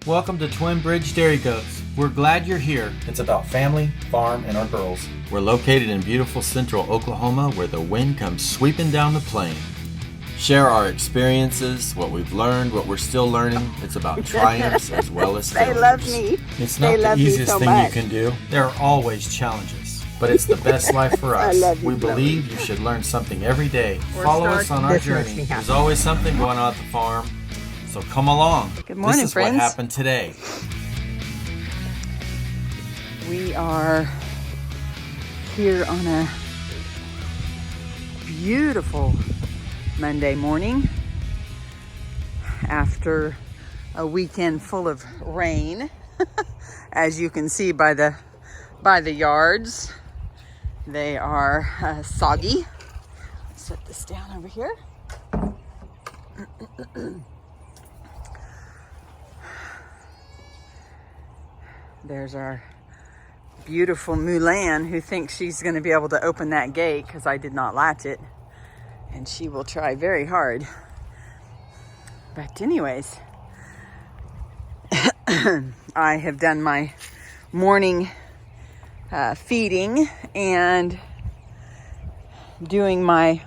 Welcome to Twinbridge Dairy Goats. We're glad you're here. It's about family, farm, and our girls. We're located in beautiful central Oklahoma where the wind comes sweeping down the plain. Share our experiences, what we've learned, what we're still learning. It's about triumphs as well as failures. They love me. It's not the easiest thing you can do. There are always challenges, but it's the best life for us. We believe you should learn something every day. Follow us on our journey. There's always something going on at the farm, so come along. Good morning, This is friends. what happened today. We are here on a beautiful Monday morning after a weekend full of rain. As you can see by the yards, they are soggy. Set this down over here. There's our beautiful Mulan, who thinks she's going to be able to open that gate because I did not latch it. And she will try very hard. But anyways, I have done my morning feeding and doing my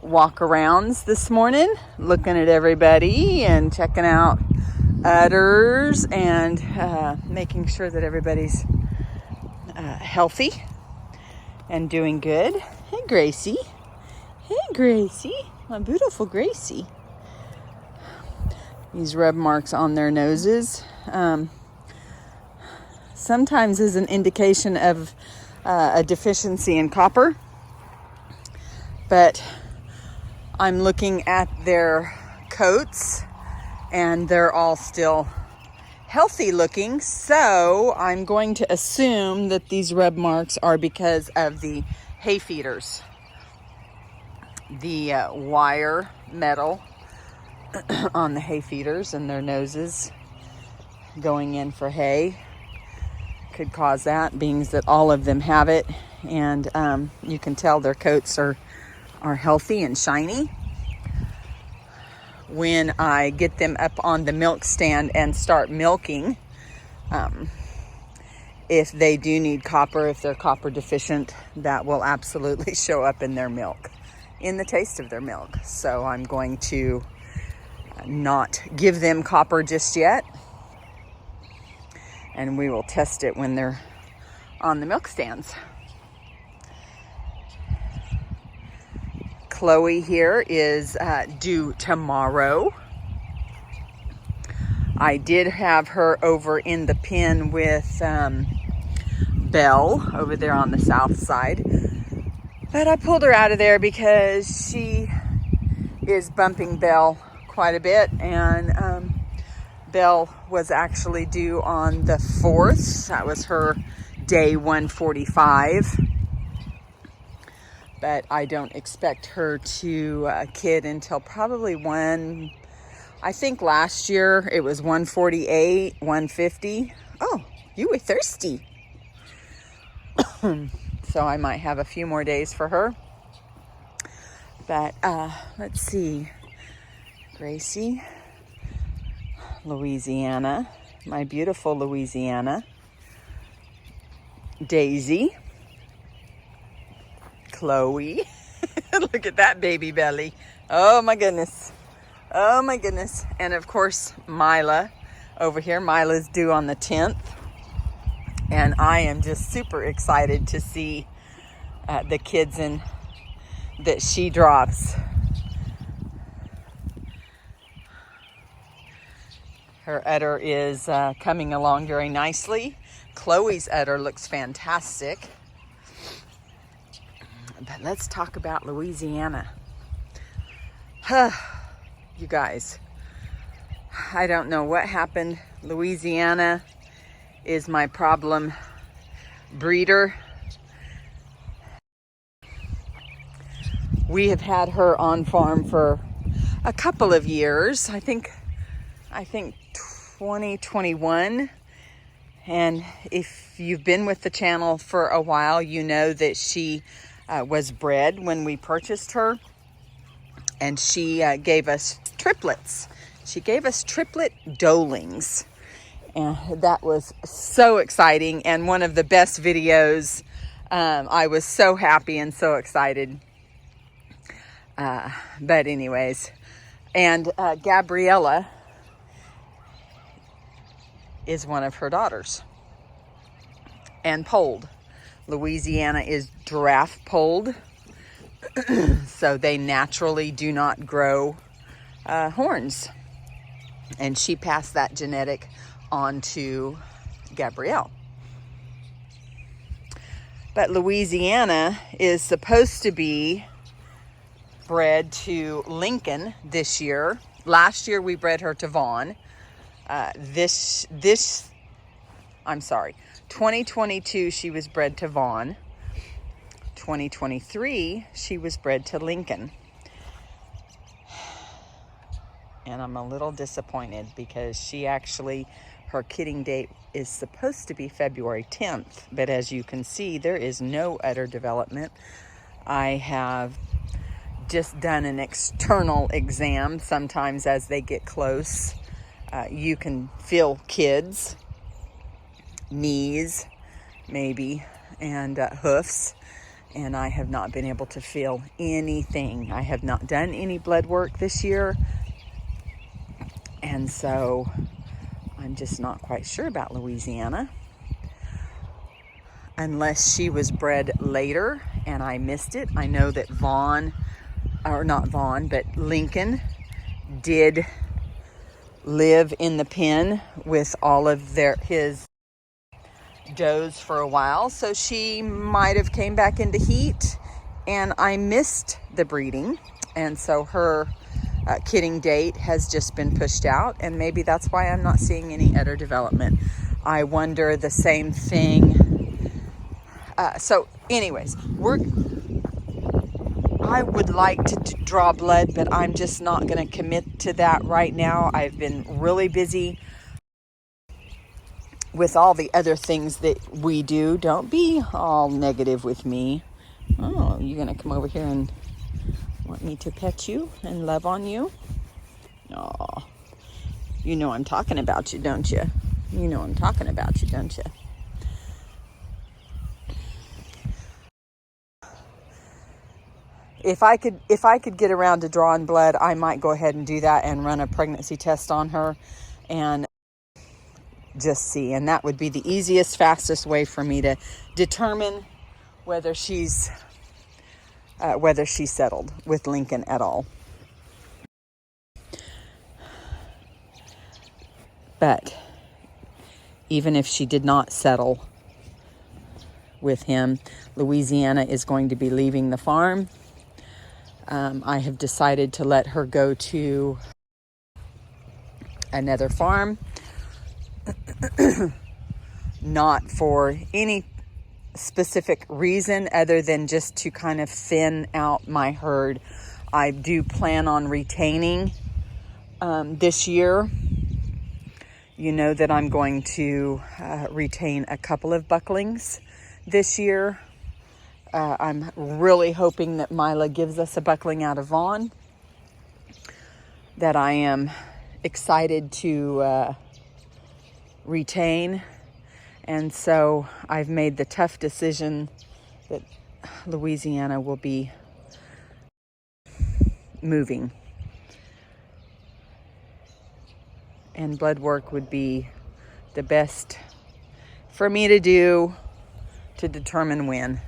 walk-arounds this morning, looking at everybody and checking out udders and making sure that everybody's healthy and doing good. Hey, Gracie. Hey, Gracie. My beautiful Gracie. These rub marks on their noses sometimes is an indication of a deficiency in copper. But I'm looking at their coats and they're all still healthy looking, so I'm going to assume that these rub marks are because of the hay feeders. The wire metal on the hay feeders and their noses going in for hay could cause that, being that all of them have it, and you can tell their coats are healthy and shiny. When I get them up on the milk stand and start milking, if they do need copper, if they're copper deficient, that will absolutely show up in their milk, in the taste of their milk. So I'm going to not give them copper just yet, and we will test it when they're on the milk stands. Chloe here is due tomorrow. I did have her over in the pen with Belle over there on the south side, but I pulled her out of there because she is bumping Belle quite a bit, and Belle was actually due on the 4th. That was her day 145. But I don't expect her to kid until probably I think last year it was 148, 150. Oh, you were thirsty. So I might have a few more days for her. But let's see. Gracie, Louisiana, my beautiful Louisiana. Daisy. Chloe. Look at that baby belly. Oh my goodness. Oh my goodness. And of course, Mila over here. Mila's due on the 10th. And I am just super excited to see the kids that she drops. Her udder is coming along very nicely. Chloe's udder looks fantastic. But let's talk about Louisiana. You guys, I don't know what happened. Louisiana is my problem breeder. We have had her on farm for a couple of years. I think 2021. And if you've been with the channel for a while, you know that she was bred when we purchased her, and she gave us triplets. She gave us triplet dolings, And that was so exciting and one of the best videos. I was so happy and so excited. But anyways, and Gabriella is one of her daughters and polled. Louisiana is giraffe polled, so they naturally do not grow horns. And she passed that genetic on to Gabrielle. But Louisiana is supposed to be bred to Lincoln this year. Last year we bred her to Vaughn. 2022 she was bred to Vaughn. 2023 she was bred to Lincoln. And I'm a little disappointed because her kidding date is supposed to be February 10th. But as you can see, there is no udder development. I have just done an external exam. Sometimes as they get close, you can feel kids, knees maybe, and hoofs. And I have not been able to feel anything. I have not done any blood work this year. And so I'm just not quite sure about Louisiana. Unless she was bred later and I missed it. I know that Lincoln did live in the pen with all of his does for a while. So she might have came back into heat and I missed the breeding. And so her kidding date has just been pushed out, and maybe that's why I'm not seeing any udder development. I wonder the same thing. So anyways, I would like to draw blood, but I'm just not going to commit to that right now. I've been really busy with all the other things that we do. Don't be all negative with me. Oh, you're going to come over here and want me to pet you and love on you? Oh, you know I'm talking about you, don't you? You know I'm talking about you, don't you? If I could get around to drawing blood, I might go ahead and do that and run a pregnancy test on her and just see. And that would be the easiest, fastest way for me to determine whether she's settled with Lincoln at all. But even if she did not settle with him, Louisiana is going to be leaving the farm. I have decided to let her go to another farm, not for any specific reason other than just to kind of thin out my herd. I do plan on retaining this year. You know that I'm going to retain a couple of bucklings this year. I'm really hoping that Mila gives us a buckling out of Vaughn that I am excited to retain. And so I've made the tough decision that Louisiana will be moving. And blood work would be the best for me to do to determine when.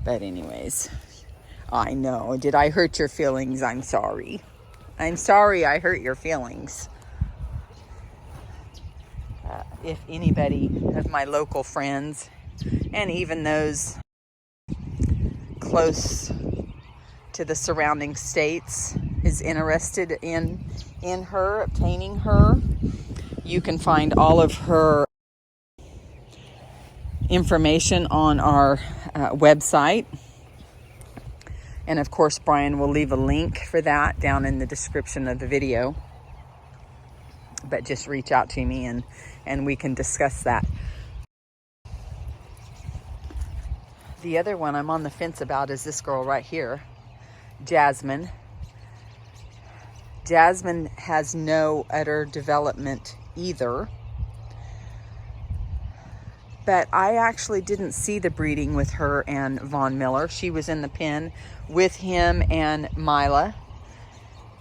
But anyways, I know. Did I hurt your feelings? I'm sorry. I'm sorry I hurt your feelings. If anybody of my local friends, and even those close to the surrounding states, is interested in her, obtaining her, you can find all of her information on our website. And of course, Brian will leave a link for that down in the description of the video. But just reach out to me and we can discuss that. The other one I'm on the fence about is this girl right here, Jasmine. Jasmine has no udder development either. But I actually didn't see the breeding with her and Von Miller. She was in the pen with him and Mila.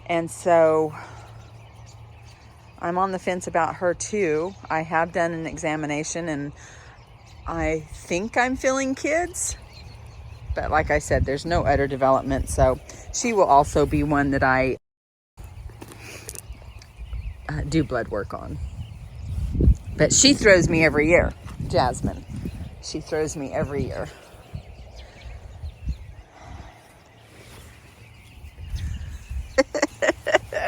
And so I'm on the fence about her too. I have done an examination and I think I'm feeling kids. But like I said, there's no udder development. So she will also be one that I do blood work on. But she throws me every year. Jasmine. She throws me every year.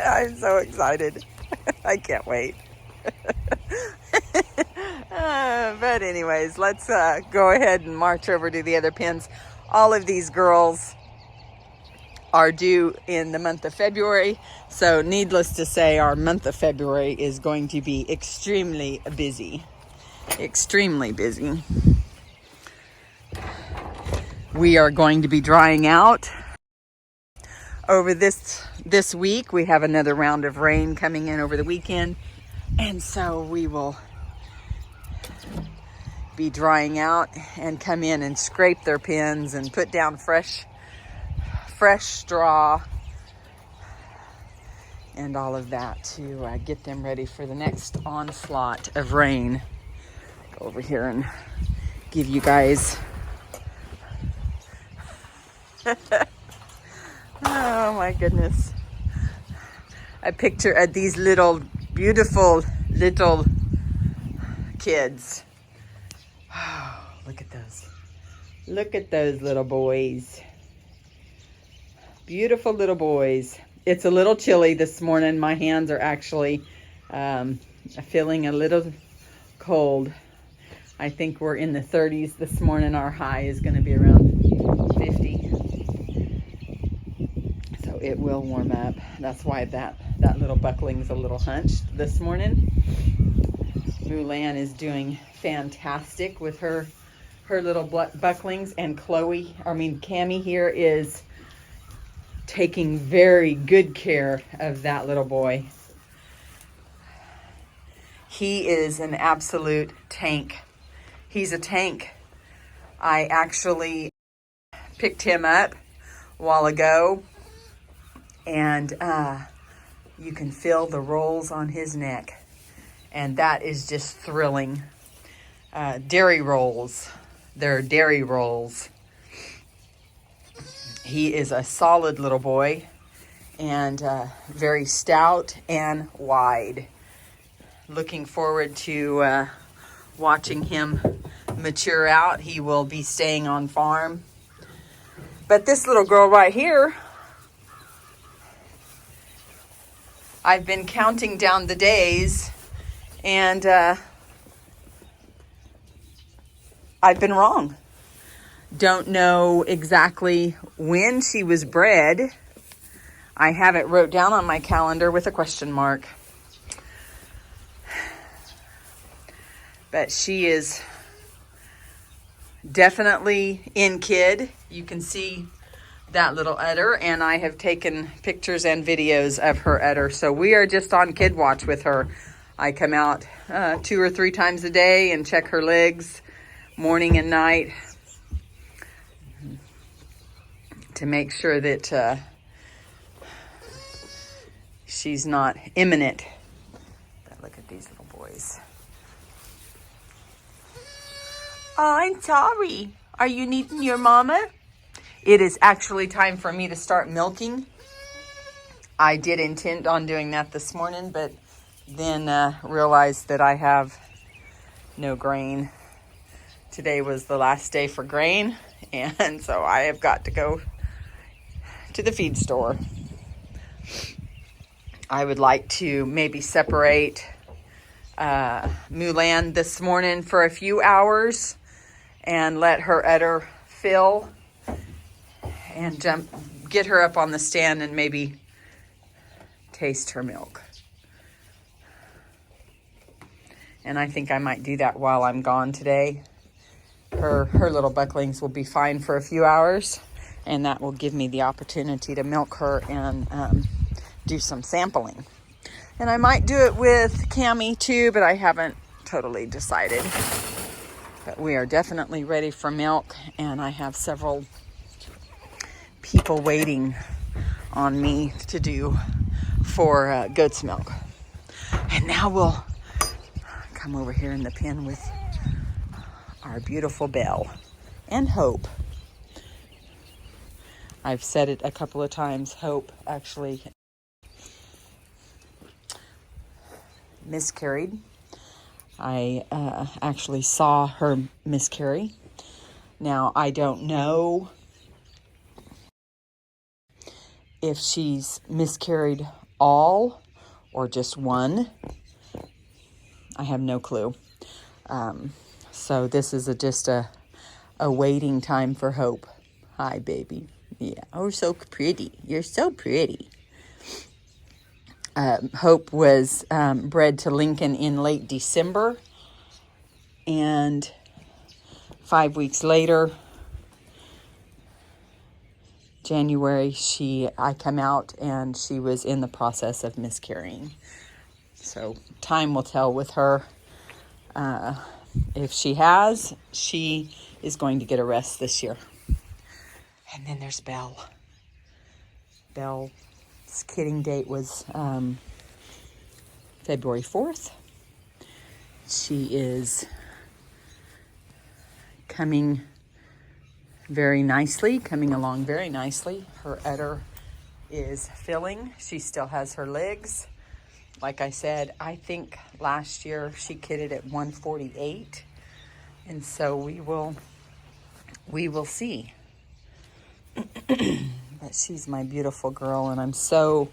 I'm so excited. I can't wait. But anyways, let's go ahead and march over to the other pens. All of these girls are due in the month of February. So needless to say, our month of February is going to be extremely busy. Extremely busy. We are going to be drying out over this week. We have another round of rain coming in over the weekend, and so we will be drying out and come in and scrape their pens and put down fresh straw and all of that to get them ready for the next onslaught of rain. Over here and give you guys oh my goodness, a picture of these little beautiful little kids. Oh, look at those little boys, beautiful little boys. It's a little chilly this morning. My hands are actually feeling a little cold. I think we're in the 30s this morning. Our high is going to be around 50. So it will warm up. That's why that little buckling's a little hunched this morning. Mulan is doing fantastic with her little bucklings, and Cammie here is taking very good care of that little boy. He is an absolute tank. He's a tank. I actually picked him up a while ago, and you can feel the rolls on his neck, and that is just thrilling. Dairy rolls. They're dairy rolls. He is a solid little boy, and very stout and wide. Looking forward to watching him mature out. He will be staying on farm. But this little girl right here, I've been counting down the days, and I've been wrong. Don't know exactly when she was bred. I have it wrote down on my calendar with a question mark. But she is definitely in kid. You can see that little udder, and I have taken pictures and videos of her udder. So we are just on kid watch with her. I come out 2 or 3 times a day and check her legs morning and night to make sure that she's not imminent. But look at these little boys. Oh, I'm sorry. Are you needing your mama? It is actually time for me to start milking. I did intend on doing that this morning, but then realized that I have no grain. Today was the last day for grain, and so I have got to go to the feed store. I would like to maybe separate Mulan this morning for a few hours and let her udder fill and get her up on the stand and maybe taste her milk. And I think I might do that while I'm gone today. Her little bucklings will be fine for a few hours, and that will give me the opportunity to milk her and do some sampling. And I might do it with Cammie too, but I haven't totally decided. But we are definitely ready for milk, and I have several people waiting on me to do for goat's milk. And now we'll come over here in the pen with our beautiful Belle and Hope. I've said it a couple of times. Hope actually miscarried. I actually saw her miscarry. Now, I don't know if she's miscarried all or just one. I have no clue. So this is just a waiting time for Hope. Hi, baby. Yeah. Oh, so pretty. You're so pretty. Hope was bred to Lincoln in late December, and 5 weeks later, January, I come out and she was in the process of miscarrying. So time will tell with her. If she is going to get a rest this year. And then there's Belle. Belle's kidding date was February 4th. She is coming along very nicely. Her udder is filling. She still has her legs. Like I said, I think last year she kidded at 148. And so we will see. But she's my beautiful girl, and I'm so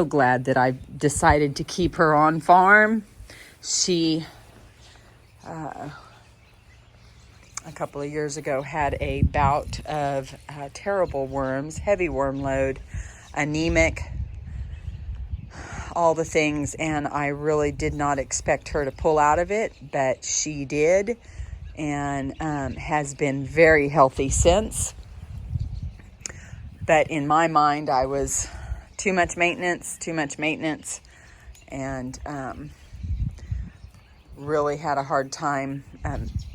glad that I decided to keep her on farm. She, a couple of years ago, had a bout of terrible worms, heavy worm load, anemic, all the things, and I really did not expect her to pull out of it, but she did, and has been very healthy since. But in my mind, I was too much maintenance, and really had a hard time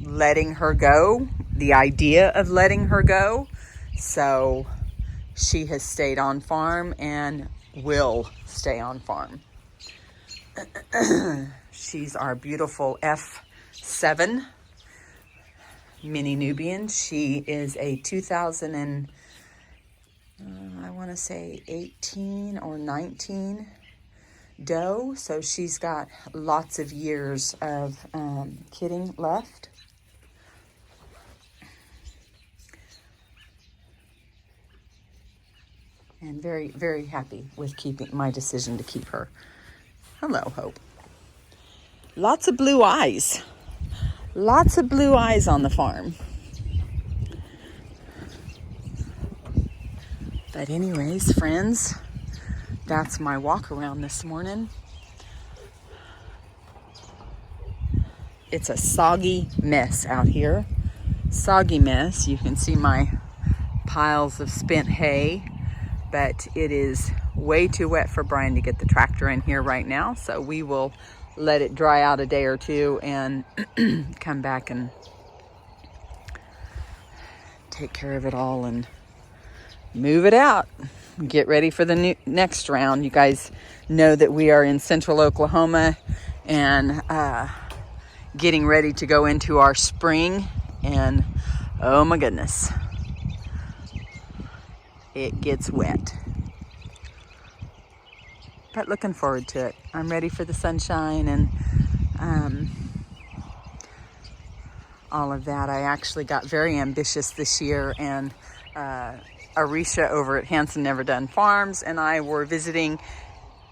letting her go, the idea of letting her go. So she has stayed on farm and will stay on farm. She's our beautiful F7 mini Nubian. She is a 2018 or 19 doe, so she's got lots of years of kidding left. And very, very happy with keeping my decision to keep her. Hello, Hope. Lots of blue eyes. Lots of blue eyes on the farm. But anyways, friends, that's my walk around this morning. It's a soggy mess out here. Soggy mess. You can see my piles of spent hay, but it is way too wet for Brian to get the tractor in here right now. So we will let it dry out a day or two and come back and take care of it all and move it out. Get ready for the next round. You guys know that we are in central Oklahoma and getting ready to go into our spring. And oh my goodness, it gets wet. But looking forward to it. I'm ready for the sunshine and all of that. I actually got very ambitious this year, and Arisha over at Hanson Never Done Farms and I were visiting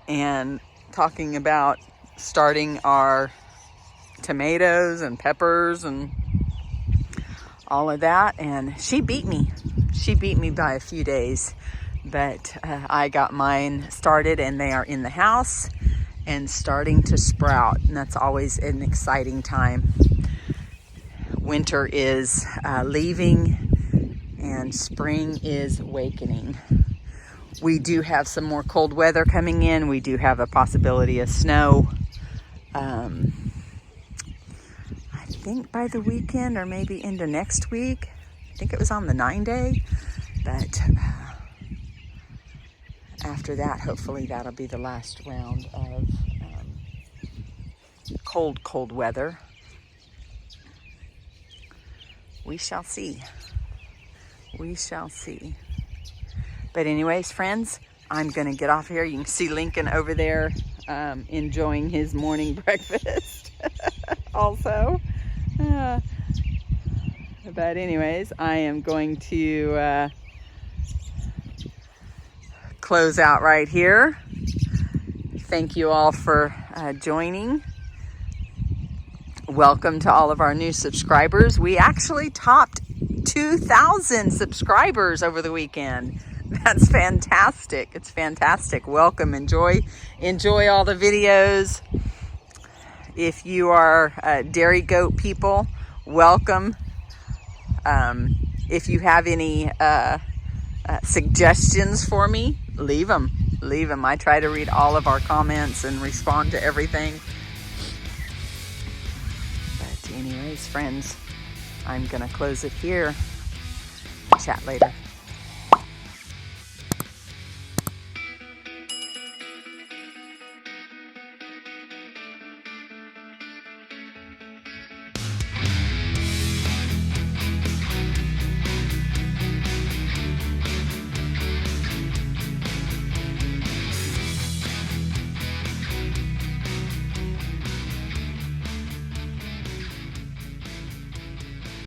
and talking about starting our tomatoes and peppers and all of that, and she beat me by a few days, but I got mine started and they are in the house and starting to sprout, and that's always an exciting time. Winter is leaving and spring is awakening. We do have some more cold weather coming in. We do have a possibility of snow. I think by the weekend or maybe into next week. I think it was on the 9-day. But after that, hopefully that'll be the last round of cold weather. We shall see. We shall see. But anyways, friends, I'm going to get off here. You can see Lincoln over there enjoying his morning breakfast also. But anyways, I am going to close out right here. Thank you all for joining. Welcome to all of our new subscribers. We actually topped 2,000 subscribers over the weekend. That's fantastic. It's fantastic. Welcome. Enjoy all the videos. If you are dairy goat people, welcome. If you have any suggestions for me, leave them. I try to read all of our comments and respond to everything. But anyways, friends, I'm going to close it here. Chat later.